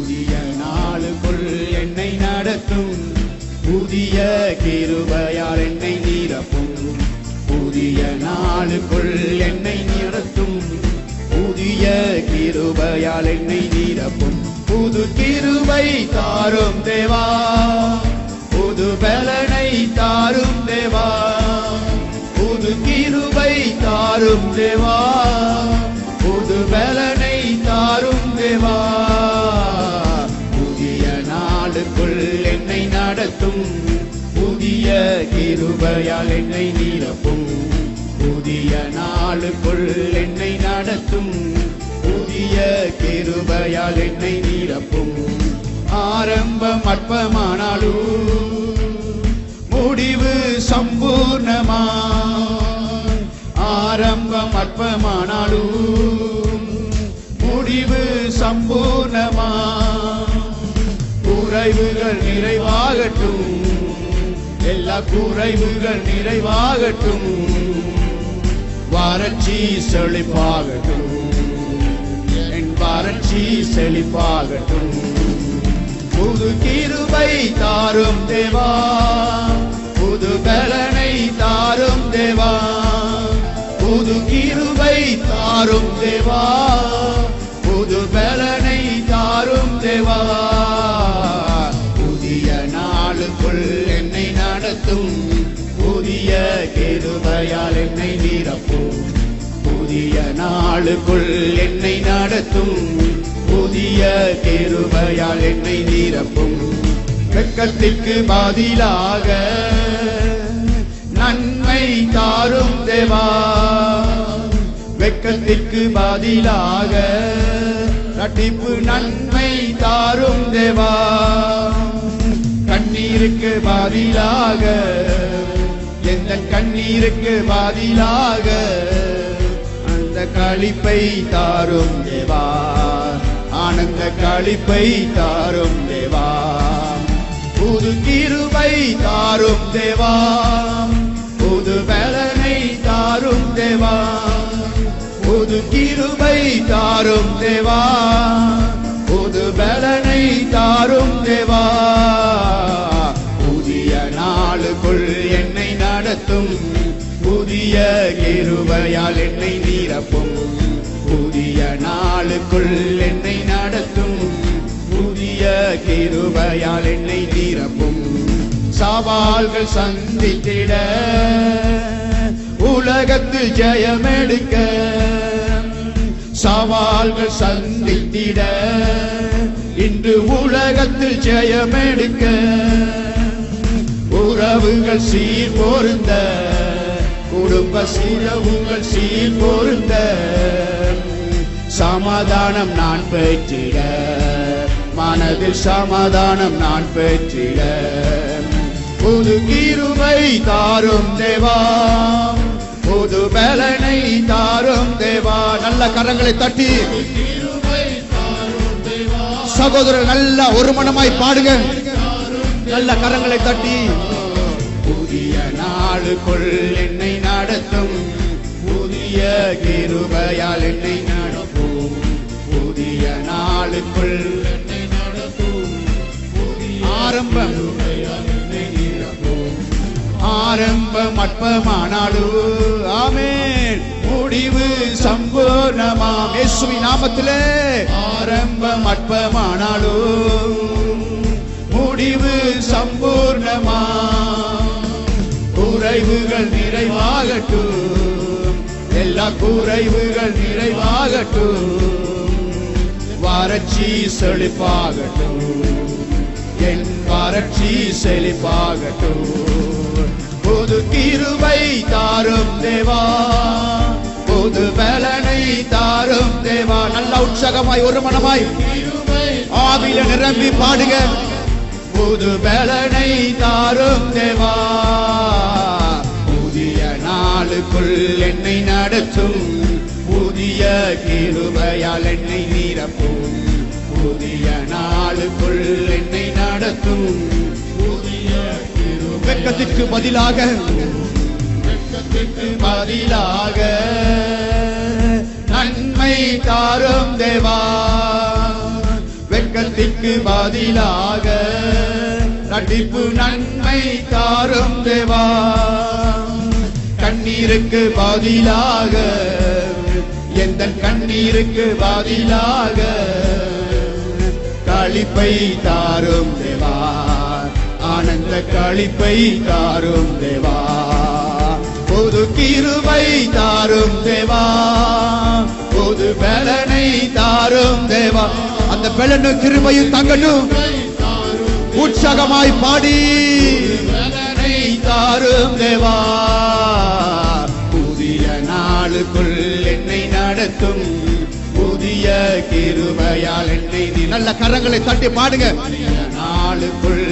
புதிய நாளுக்குள் என்னை நடத்தும், புதிய கிருபையால் என்னை நிரப்பும். புதிய நாளுக்குள் என்னை நடத்தும், புதிய கிருபையால் என்னை நிரப்பும். புது கிருபை தாரும் தேவா, புது பலனை தாரும் தேவா, புது கிருபை தாரும் தேவா, புது பலனை தாரும் தேவா. புதிய நாளுக்குள் என்னை நடத்தும், புதிய கிருபையால் என்னை நிரப்பும். புதிய நாளுக்குள் என்னை நடத்தும், புதிய கிருபையால் என்னை நிரப்பும். ஆரம்பம் அற்பமானாலும் முடிவு சம்பூர்ணமா, ஆரம்பம் அற்பமானாலும் முடிவு சம்பூர்ணமா. குறைவுகள் நிறைவாகட்டும், எல்லா குறைவுகள் நிறைவாகட்டும். வறட்சி செழிப்பாகட்டும், என் வறட்சி செழிப்பாகட்டும். புது கிருபை தாரும் தேவா, புது பலனை தாரும் தேவா, புது கிருபை தாரும் தேவா, புது பலனை தாரும் தேவா. புதிய நாளுக்குள் என்னை நடத்தும், புதிய கிருபையால் என்னை நிரப்பும். புதிய நாளுக்குள் என்னை நடத்தும், புதிய கிருபையால் என்னை நிரப்பும். வெட்கத்திற்கு பதிலாக நன்மை தாரும் தேவா, வெட்கத்திற்கு பதிலாக இரட்டிப்பு நன்மை தாரும் தேவா. கண்ணீருக்கு பதிலாக, எந்த கண்ணீருக்கு பதிலாக அந்த களிப்பை தாரும் தேவா, ஆனந்த களிப்பை தாரும் தேவா. புது கிருபை தாரும் தேவா, புது பலனை தாரும் தேவா, புது கிருபை தாரும் தேவா, புது பலனை தாரும் தேவா. புதிய நாளுக்குள் என்னை நடத்தும், புதிய கிருபையால் என்னை நிரப்பும். புதிய நாளுக்குள் என்னை நடத்தும், புதிய கிருபையால் என்னை நிரப்பும். சவால்கள் சந்தித்திட, உலகத்தில் ஜெயமெடுக்க, சவால்கள் சந்தித்திட இன்று உலகத்தில் ஜெயமெடுக்க. உறவுகள் சீர் பொருந்த, குடும்ப உறவுகள் சீர் பொருந்த, சமாதானம் நான் பெற்றிட, மனதில் சமாதானம் நான் பெற்றிட. புது கிருபை தாரும் தேவா, புது பலனை தாரும் தேவா. நல்ல கரங்களை தட்டி சகோதரர் நல்ல ஒரு மனமாய் பாடுங்க, நல்ல கரங்களை தட்டி. புதிய நாளுக்குள் என்னை நடத்தும், புதிய கிருபையால் என்னை நடத்தும். புதிய நாளுக்குள் என்னை நடத்தும், ஆரம்பம் ஆரம்பம் அற்பமானாலும் ஆமென், முடிவு சம்பூர்ணமாம். இயேசுவின் நாமத்திலே ஆரம்பம் அற்பமானாலும் முடிவு சம்பூர்ணமாம். குறைவுகள் நிறைவாகட்டும், எல்லா குறைவுகள் நிறைவாகட்டும். வறட்சி செழிப்பாகட்டும், என் வறட்சி செழிப்பாகட்டும். புது கிருபை தாரும் தேவா, புது பலனை தாரும் தேவா. நல்ல உற்சாகமாய் ஒரு மனமாய் ஆவியில நிரம்பி பாடுங்க. புது பலனை தாரும் தேவா, புதிய நாளுக்குள் என்னை நடத்தும், புதிய கிருபையால் என்னை நிரப்பும். புதிய நாளுக்குள் என்னை நடத்தும், புதிய வெட்கத்திற்கு பதிலாக, வெட்கத்திற்கு பதிலாக நன்மை தாரும் தேவா, வெட்கத்திற்கு வெட்கத்திற்கு பதிலாக நடிப்பு நன்மை தாரும் தேவா. கண்ணீருக்கு பதிலாக எந்த கண்ணீருக்கு பதிலாக களிப்பை தாரும் தேவா. ஆனந்த களிப்பை தாரும் தேவா. புது கிருபை தாரும் தேவா. புது பலனை தாரும் தேவா. அந்த பலனும் கிருபையும் தங்கட்டும். உற்சாகமாய் பாடி பலனை தாரும் தேவா. புதிய நாளுக்குள் என்னை நடத்தும் புதிய கிருபையால் என்னை நல்ல கரங்களை தட்டி பாடுங்க. நாளுக்குள்